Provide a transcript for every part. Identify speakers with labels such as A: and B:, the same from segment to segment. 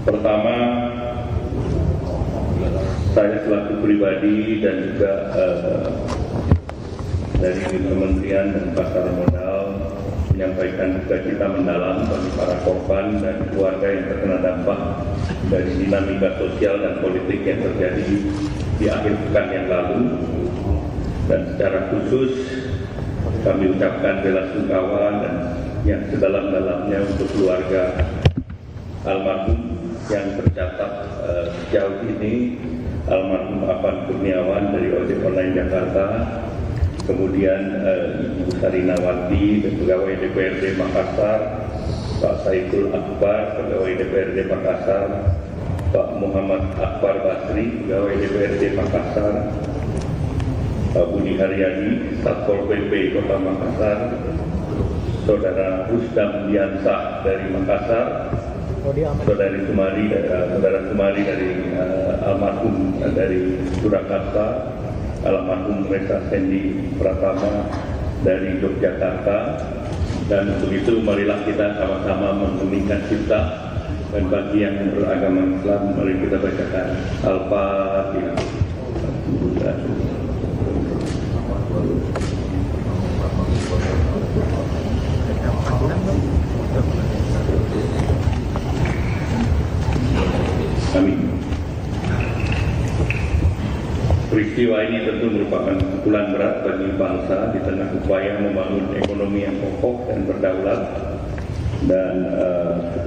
A: Pertama, saya selaku pribadi dan juga dari Kementerian dan Pasar Modal menyampaikan duka cita mendalam bagi para korban dan keluarga yang terkena dampak dari dinamika sosial dan politik yang terjadi di akhir pekan yang lalu. Dan secara khusus kami ucapkan bela sungkawa dan yang sedalam-dalamnya untuk keluarga almarhum yang tercatat sejauh ini, almarhum Afan Kurniawan dari Ojek Online Jakarta, kemudian Ibu Sarinawati, pegawai DPRD Makassar, Pak Saiful Akbar, pegawai DPRD Makassar, Pak Muhammad Akbar Basri, pegawai DPRD Makassar, Pak Budi Haryadi, Satpol PP Kota Makassar, Saudara Rusdam Diansah dari Makassar, Saudara Sumari dari almarhum dari Surakarta, almarhum Reza Sendi Pratama dari Yogyakarta. Dan untuk itu marilah kita sama-sama menggulingkan cipta, dan bagi yang beragama Islam mari kita bacakan Al-Fatihah. Amin. Peristiwa ini tentu merupakan pukulan berat bagi bangsa di tengah upaya membangun ekonomi yang kokoh dan berdaulat, dan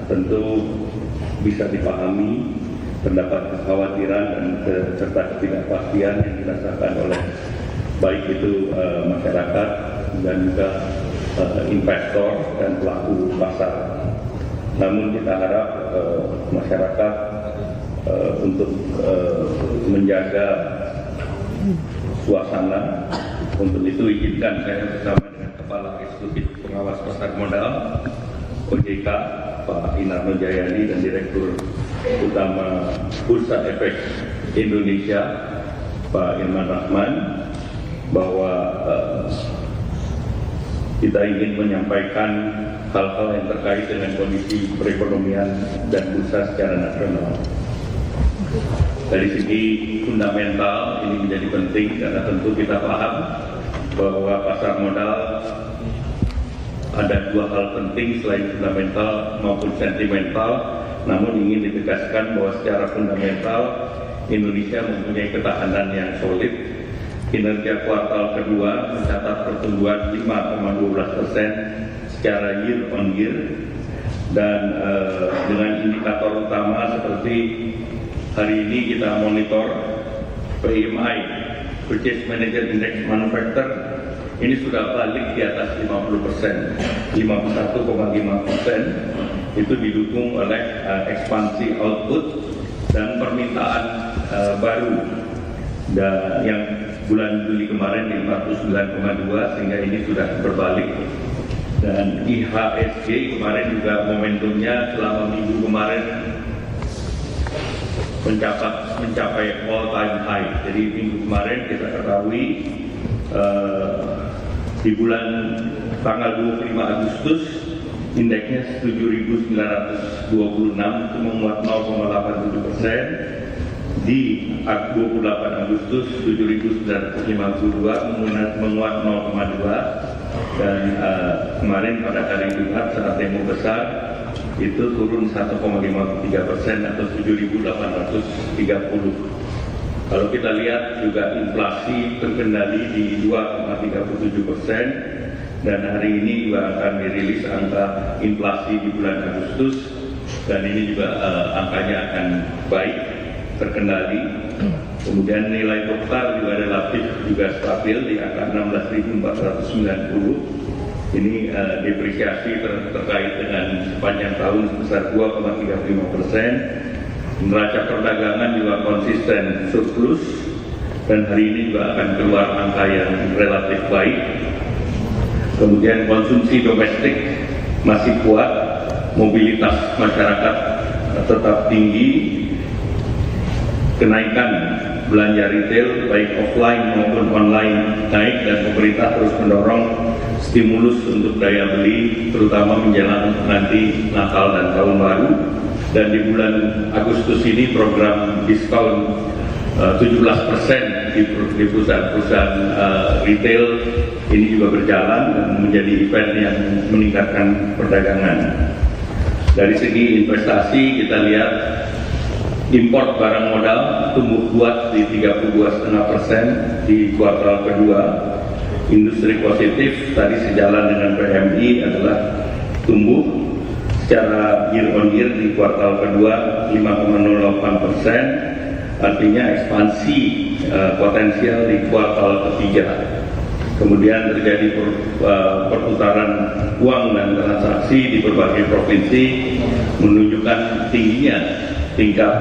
A: tentu bisa dipahami terdapat kekhawatiran dan serta ketidakpastian yang dirasakan oleh baik itu masyarakat dan juga investor dan pelaku pasar. Namun kita harap masyarakat untuk menjaga suasana. Untuk itu izinkan saya bersama dengan Kepala Eksekutif Pengawas Pasar Modal OJK Pak Inarno Jayadi dan Direktur Utama Bursa Efek Indonesia Pak Irman Rahman bahwa kita ingin menyampaikan hal-hal yang terkait dengan kondisi perekonomian dan bursa secara nasional. Dari segi fundamental ini menjadi penting karena tentu kita paham bahwa pasar modal ada dua hal penting selain fundamental maupun sentimental. Namun ingin ditegaskan bahwa secara fundamental Indonesia mempunyai ketahanan yang solid. Kinerja kuartal kedua mencatat pertumbuhan 5,12% secara year on year, dan dengan indikator utama seperti hari ini kita monitor PMI, Purchase Manager Index Manufacturer, ini sudah balik di atas 50%, 51,5%. Itu didukung oleh ekspansi output dan permintaan baru yang bulan Juli kemarin 59,2, sehingga ini sudah berbalik. Dan IHSG kemarin juga momentumnya selama minggu kemarin mencapai all time high. Jadi minggu kemarin kita ketahui di bulan tanggal 25 Agustus indeksnya 7.926, itu menguat 0,87%. Di 28 Agustus 7.952 menguat 0,2%. Dan kemarin pada hari Jumat saat demo besar itu turun 1,53% atau 7.830. Kalau kita lihat juga inflasi terkendali di 2,37%, dan hari ini juga akan dirilis angka inflasi di bulan Agustus, dan ini juga angkanya akan baik, terkendali. Kemudian nilai tukar juga relatif juga stabil di angka 16.490. Ini depresiasi terkait dengan sepanjang tahun sebesar 2,35%. Neraca perdagangan juga konsisten surplus, dan hari ini juga akan keluar angka yang relatif baik. Kemudian konsumsi domestik masih kuat, mobilitas masyarakat tetap tinggi, kenaikan belanja retail baik offline maupun online naik, dan pemerintah terus mendorong stimulus untuk daya beli terutama menjelang nanti Natal dan Tahun Baru. dan di bulan Agustus ini program diskon 17% di perusahaan-perusahaan retail ini juga berjalan dan menjadi event yang meningkatkan perdagangan. Dari segi investasi kita lihat import barang modal tumbuh kuat di 32,5% di kuartal kedua. Industri positif tadi sejalan dengan PMI adalah tumbuh secara year on year di kuartal kedua 5,08%. Artinya ekspansi potensial di kuartal ketiga. Kemudian terjadi perputaran uang dan transaksi di berbagai provinsi menunjukkan tingginya tingkat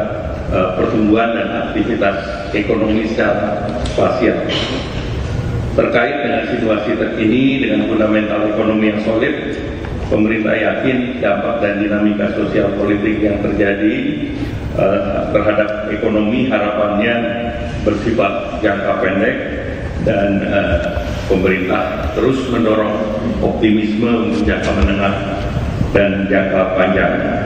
A: pertumbuhan dan aktivitas ekonomi secara spasial. Terkait dengan situasi terkini dengan fundamental ekonomi yang solid, pemerintah yakin dampak dan dinamika sosial politik yang terjadi terhadap ekonomi harapannya bersifat jangka pendek dan pemerintah terus mendorong optimisme untuk jangka menengah dan jangka panjang.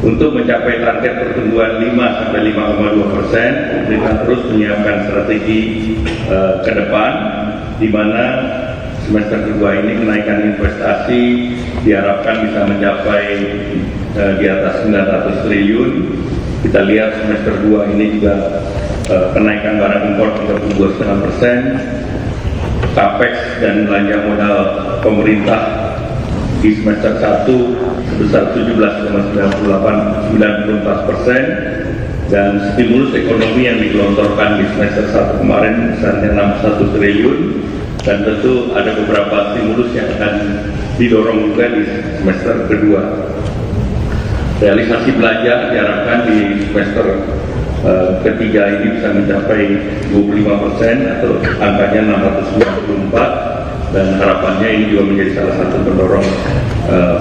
A: Untuk mencapai target pertumbuhan 5-5,2%, pemerintah terus menyiapkan strategi ke depan, di mana semester kedua ini kenaikan investasi diharapkan bisa mencapai di atas 900 triliun. Kita lihat semester 2 ini juga kenaikan barang impor 32,5%, capex dan belanja modal pemerintah di semester 1 sebesar 17,94%, dan stimulus ekonomi yang digelontorkan di semester 1 kemarin besarnya 61 triliun, dan tentu ada beberapa stimulus yang akan didorong juga di semester kedua. Realisasi belanja diharapkan di semester ketiga ini bisa mencapai 25% atau angkanya 694, dan harapannya ini juga menjadi salah satu pendorong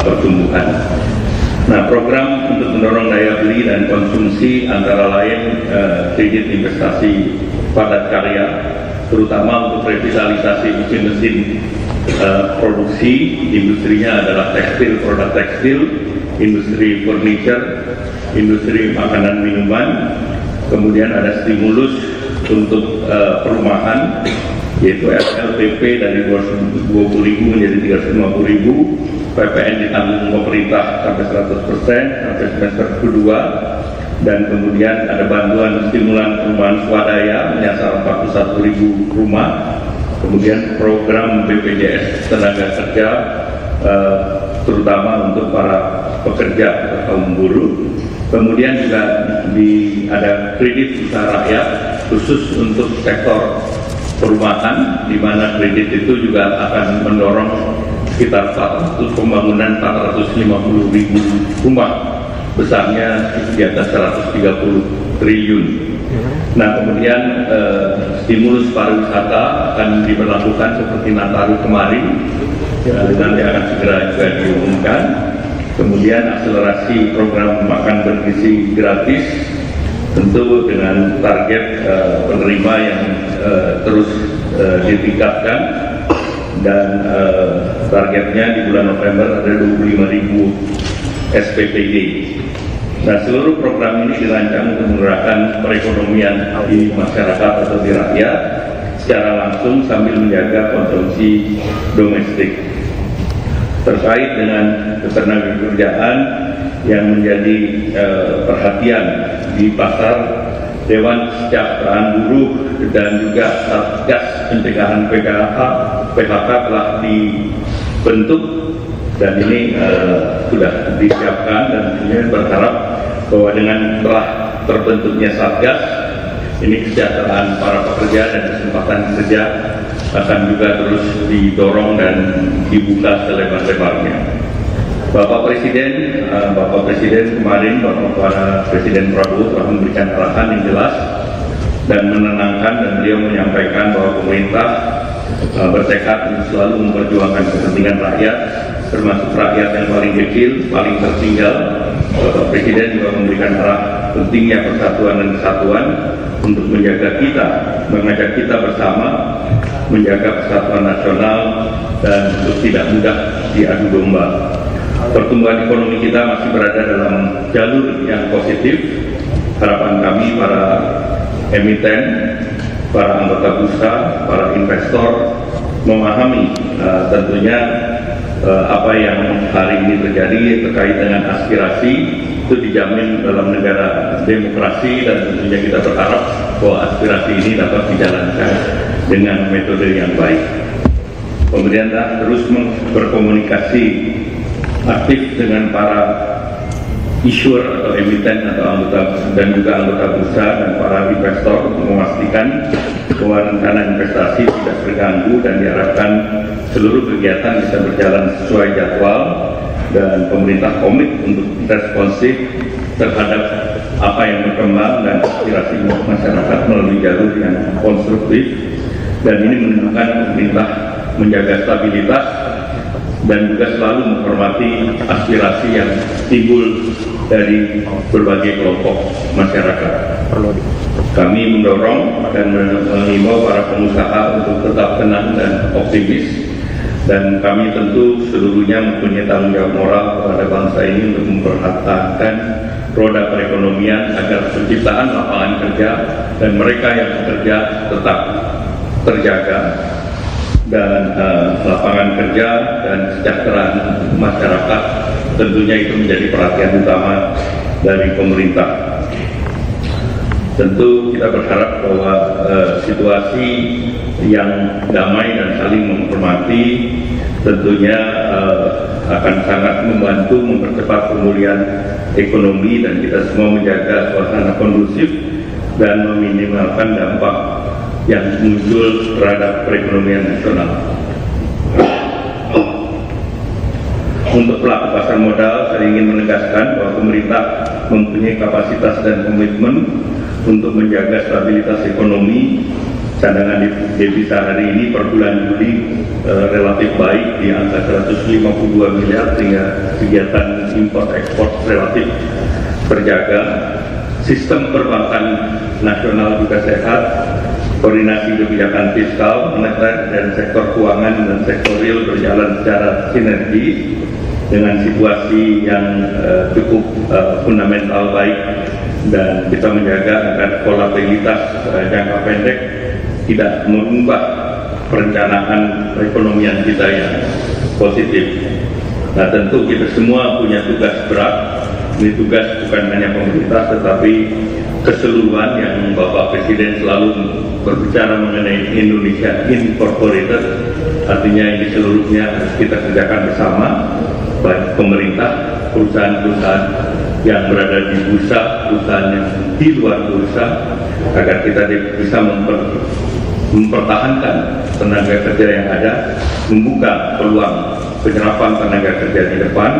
A: pertumbuhan. Nah, program untuk mendorong daya beli dan konsumsi antara lain kredit investasi padat karya, terutama untuk revitalisasi mesin-mesin produksi. Industrinya adalah tekstil, produk tekstil, industri furniture, industri makanan minuman. Kemudian ada stimulus untuk perumahan, yaitu LPP dari 220.000 menjadi 350.000, PPN ditanggung pemerintah sampai 100% sampai semester kedua, dan kemudian ada bantuan stimulan perumahan swadaya menyasar 41.000 rumah. Kemudian program BPJS tenaga kerja terutama untuk para pekerja atau kaum buruh. Kemudian juga ada kredit usaha rakyat khusus untuk sektor perumahan, di mana kredit itu juga akan mendorong sekitar pembangunan 450.000 rumah, besarnya di atas 130 triliun. Nah, kemudian stimulus pariwisata akan diberlakukan seperti Nataru kemarin, nanti akan segera juga diumumkan. Kemudian akselerasi program makan bergizi gratis, tentu dengan target penerima yang terus ditingkatkan, dan targetnya di bulan November ada 25.000 SPPD. Nah, seluruh program ini dirancang untuk menggerakkan perekonomian di masyarakat atau di rakyat secara langsung sambil menjaga konsumsi domestik. Terkait dengan ketenagakerjaan yang menjadi perhatian di pasar, Dewan Kesejahteraan Buruh dan juga Satgas Pencegahan PHK telah dibentuk, dan ini sudah disiapkan, dan ini berharap bahwa dengan telah terbentuknya Satgas ini, kesejahteraan para pekerja dan kesempatan kerja akan juga terus didorong dan dibuka selebar-lebarnya. Bapak Presiden kemarin, Bapak Presiden Prabowo telah memberikan arahan yang jelas dan menenangkan, dan beliau menyampaikan bahwa pemerintah bertekad untuk selalu memperjuangkan kepentingan rakyat, termasuk rakyat yang paling kecil, paling tertinggal. Bapak Presiden juga memberikan arah pentingnya persatuan dan kesatuan untuk mengajak kita bersama menjaga persatuan nasional dan untuk tidak mudah diadu domba. pertumbuhan ekonomi kita masih berada dalam jalur yang positif. Harapan kami para emiten, para anggota bursa, para investor memahami tentunya apa yang hari ini terjadi terkait dengan aspirasi itu dijamin dalam negara demokrasi, dan tentunya kita berharap bahwa aspirasi ini dapat dijalankan dengan metode yang baik. Pemerintah terus berkomunikasi aktif dengan para issuer atau emiten atau anggota dan juga anggota bursa dan para investor untuk memastikan bahwa rencana investasi tidak terganggu dan diharapkan seluruh kegiatan bisa berjalan sesuai jadwal, dan pemerintah komit untuk responsif terhadap apa yang berkembang dan aspirasi masyarakat melalui jalur yang konstruktif, dan ini menunjukkan pemerintah menjaga stabilitas dan juga selalu menghormati aspirasi yang timbul dari berbagai kelompok masyarakat. Kami mendorong dan mengimbau para pengusaha untuk tetap tenang dan optimis, dan kami tentu seluruhnya mempunyai tanggung jawab moral kepada bangsa ini untuk mempertahankan roda perekonomian agar penciptaan lapangan kerja dan mereka yang bekerja tetap terjaga, dan lapangan kerja dan kesejahteraan masyarakat tentunya itu menjadi perhatian utama dari pemerintah. Tentu kita berharap bahwa situasi yang damai dan saling menghormati tentunya akan sangat membantu mempercepat pemulihan ekonomi, dan kita semua menjaga suasana kondusif dan meminimalkan dampak yang muncul terhadap perekonomian nasional. Untuk pelaku pasar modal, saya ingin menegaskan bahwa pemerintah mempunyai kapasitas dan komitmen untuk menjaga stabilitas ekonomi. Cadangan devisa hari ini per bulan Juli relatif baik di angka 152 miliar, sehingga kegiatan import ekspor relatif terjaga. Sistem perbankan nasional juga sehat. Koordinasi kebijakan fiskal, moneter, dan sektor keuangan dan sektor real berjalan secara sinergi dengan situasi yang cukup fundamental baik, dan kita menjaga agar volatilitas jangka pendek tidak mengubah perencanaan perekonomian kita yang positif. Nah, tentu kita semua punya tugas berat. Ini tugas bukan hanya pemerintah tetapi keseluruhan yang Bapak Presiden selalu berbicara mengenai Indonesia Incorporated, artinya ini seluruhnya harus kita kerjakan bersama, baik pemerintah, perusahaan-perusahaan yang berada di bursa, perusahaan yang di luar bursa, agar kita bisa mempertahankan tenaga kerja yang ada, membuka peluang penyerapan tenaga kerja di depan,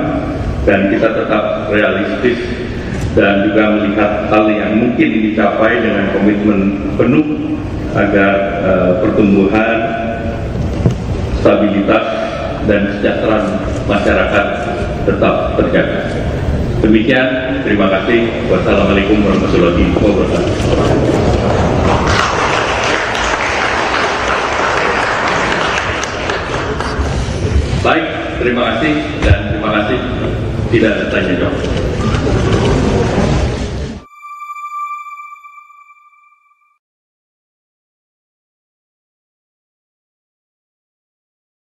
A: dan kita tetap realistis dan juga melihat hal yang mungkin dicapai dengan komitmen penuh agar pertumbuhan, stabilitas, dan kesejahteraan masyarakat tetap terjaga. Demikian, terima kasih. Wassalamualaikum warahmatullahi wabarakatuh. Baik, terima kasih, dan terima kasih. Tidak ada tanya jawab.